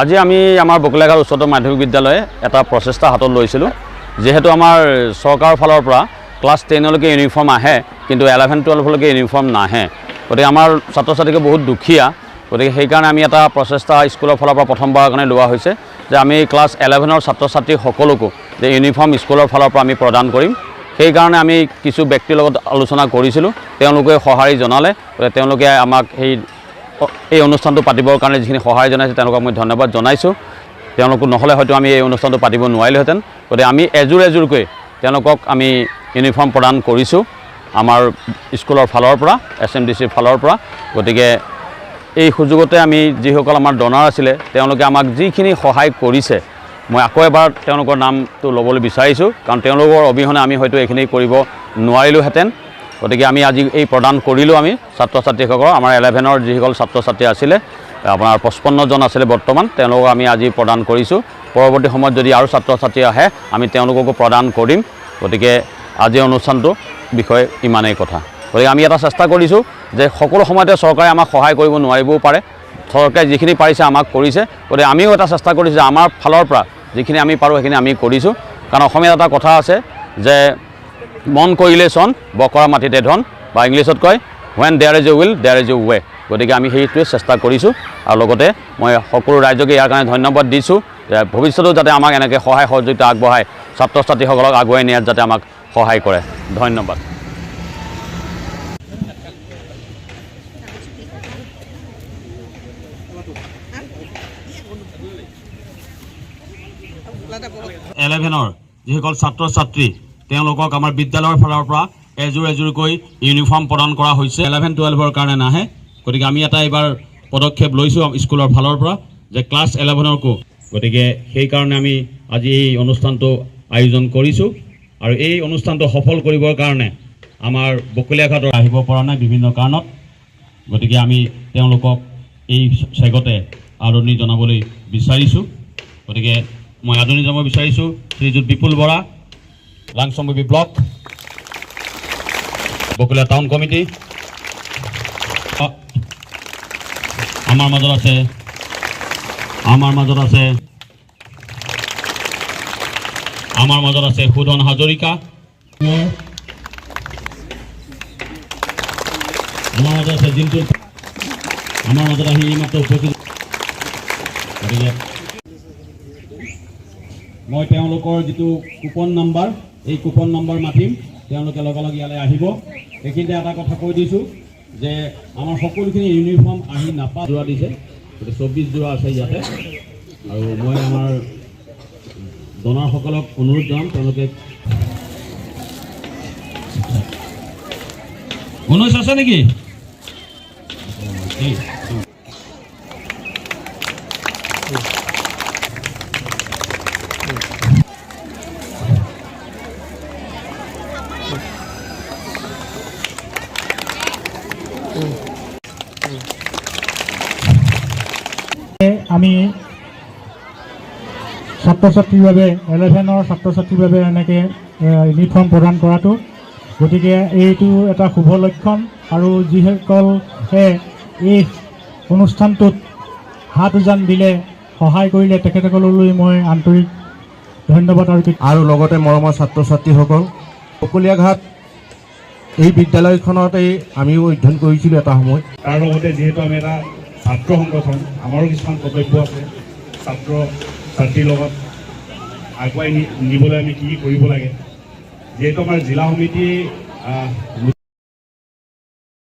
আজি আমি আমাৰ বকলিয়াঘাট উচ্চতৰ মাধ্যমিক বিদ্যালয়ে এটা প্ৰচেষ্টা হাতত লৈছিলোঁ যেহেতু আমাৰ চৰকাৰৰ ফালৰ পৰা ক্লাছ 10 লৈকে ইউনিফৰ্ম আহে কিন্তু 11-12 লৈকে ইউনিফৰ্ম নাহে গতিকে আমাৰ ছাত্ৰ ছাত্ৰীকে বহুত দুখীয়া গতিকে সেইকাৰণে আমি এটা প্ৰচেষ্টা স্কুলৰ ফালৰ পৰা প্ৰথমবাৰৰ কাৰণে লোৱা হৈছে যে আমি ক্লাছ 11 ছাত্ৰ ছাত্ৰী সকলোকো যে ইউনিফৰ্ম স্কুলৰ ফালৰ পৰা আমি প্ৰদান কৰিম সেইকাৰণে আমি কিছু ব্যক্তিৰ লগত আলোচনা কৰিছিলোঁ তেওঁলোকে সহাৰি জনালে তেওঁলোকে আমাক এই অনুষ্ঠানটো পাতিবৰ কাৰণে যিখিনি সহায় জনাইছে তেওঁলোকক মই ধন্যবাদ জনাইছোঁ তেওঁলোক নহ'লে হয়তো আমি এই অনুষ্ঠানটো পাতিব নোৱাৰিলোহেঁতেন গতিকে আমি এজোৰকৈ তেওঁলোকক আমি ইউনিফৰ্ম প্ৰদান কৰিছোঁ আমাৰ স্কুলৰ ফালৰ পৰা SMDCৰ ফালৰ পৰা গতিকে এই সুযোগতে আমি যিসকল আমাৰ ডনাৰ আছিলে তেওঁলোকে আমাক যিখিনি সহায় কৰিছে মই আকৌ এবাৰ তেওঁলোকৰ নামটো ল'বলৈ বিচাৰিছোঁ কাৰণ তেওঁলোকৰ অবিহনে আমি হয়তো এইখিনি কৰিব নোৱাৰিলোহেঁতেন গতিকে আমি আজি এই প্ৰদান কৰিলোঁ আমি ছাত্ৰ ছাত্ৰীসকলৰ আমাৰ 11ৰ যিসকল ছাত্ৰ ছাত্ৰী আছিলে আপোনাৰ 55 জন আছিলে বৰ্তমান তেওঁলোকক আমি আজি প্ৰদান কৰিছোঁ পৰৱৰ্তী সময়ত যদি আৰু ছাত্ৰ ছাত্ৰী আহে আমি তেওঁলোককো প্ৰদান কৰিম গতিকে আজি অনুষ্ঠানটো বিষয়ে ইমানেই কথা গতিকে আমি এটা চেষ্টা কৰিছোঁ যে সকলো সময়তে চৰকাৰে আমাক সহায় কৰিব নোৱাৰিবও পাৰে চৰকাৰে যিখিনি পাৰিছে আমাক কৰিছে গতিকে আমিও এটা চেষ্টা কৰিছোঁ যে আমাৰ ফালৰ পৰা যিখিনি আমি পাৰোঁ সেইখিনি আমি কৰিছোঁ কাৰণ অসমীয়াত এটা কথা আছে যে মন কৰিলে চন বকৰা মাটিতে ধন বা ইংলিছত কয় when there is a will there is a way গতিকে আমি সেইটোৱে চেষ্টা কৰিছোঁ আৰু লগতে মই সকলো ৰাইজকে ইয়াৰ কাৰণে ধন্যবাদ দিছোঁ যে ভৱিষ্যতেও যাতে আমাক এনেকৈ সহায় সহযোগিতা আগবঢ়ায় ছাত্ৰ ছাত্ৰীসকলক আগুৱাই নিয়াত যাতে আমাক সহায় কৰে ধন্যবাদ এলেভেনৰ যিসকল ছাত্ৰ ছাত্ৰী তেওঁলোকক আমাৰ বিদ্যালয়ৰ ফালৰ পৰা এজোৰকৈ ইউনিফৰ্ম প্ৰদান কৰা হৈছে 11-12ৰ কাৰণে নাহে গতিকে আমি এটা এইবাৰ পদক্ষেপ লৈছোঁ স্কুলৰ ফালৰ পৰা যে ক্লাছ 11ৰকো গতিকে সেইকাৰণে আমি আজি এই অনুষ্ঠানটো আয়োজন কৰিছোঁ আৰু এই অনুষ্ঠানটো সফল কৰিবৰ কাৰণে আমাৰ বকলিয়াঘাটৰ আহিব পৰা নাই বিভিন্ন কাৰণত গতিকে আমি তেওঁলোকক এই চেগতে আদৰণি জনাবলৈ বিচাৰিছোঁ গতিকে মই আদৰণি জনাব বিচাৰিছোঁ শ্ৰীযুত Bipul Bora লাংচম্বী block Bokolia town committee আমাৰ মাজত আছে সুধন হাজৰিকা আমাৰ মাজত আছে জিন্তু আমাৰ মাজত আহি এইমাত্ৰ উপস্থিত মই তেওঁলোকৰ যিটো কুপন নাম্বাৰ এই কুপন নাম্বাৰ মাতিম তেওঁলোকে লগে ইয়ালৈ আহিব এইখিনিতে এটা কথা কৈ দিছোঁ যে আমাৰ সকলোখিনি ইউনিফৰ্ম আহি নাপা যোৰা দিছে গতিকে 24 যোৰা আছে ইয়াতে আৰু মই আমাৰ ডনাৰসকলক অনুৰোধ জনাম তেওঁলোকে 19 আছে নেকি আমি ছাত্ৰ ছাত্ৰীৰ বাবে 11ৰ ছাত্ৰ ছাত্ৰীৰ বাবে এনেকৈ ইউনিফৰ্ম প্ৰদান কৰাটো গতিকে এইটো এটা শুভ লক্ষণ আৰু যিসকলে এই অনুষ্ঠানটোত হাত উজান দিলে সহায় কৰিলে তেখেতসকললৈ মই আন্তৰিক ধন্যবাদ আৰু লগতে মৰমৰ ছাত্ৰ ছাত্ৰীসকল বকলিয়াঘাট এই বিদ্যালয়খনতেই আমিও অধ্যয়ন কৰিছিলোঁ এটা সময়ত তাৰ লগতে যিহেতু আমি এটা ছাত্ৰ সংগঠন আমাৰো কিছুমান কৰ্তব্য আছে ছাত্ৰ ছাত্ৰীৰ লগত আগুৱাই নিবলৈ আমি কি কৰিব লাগে যিহেতু আমাৰ জিলা সমিতি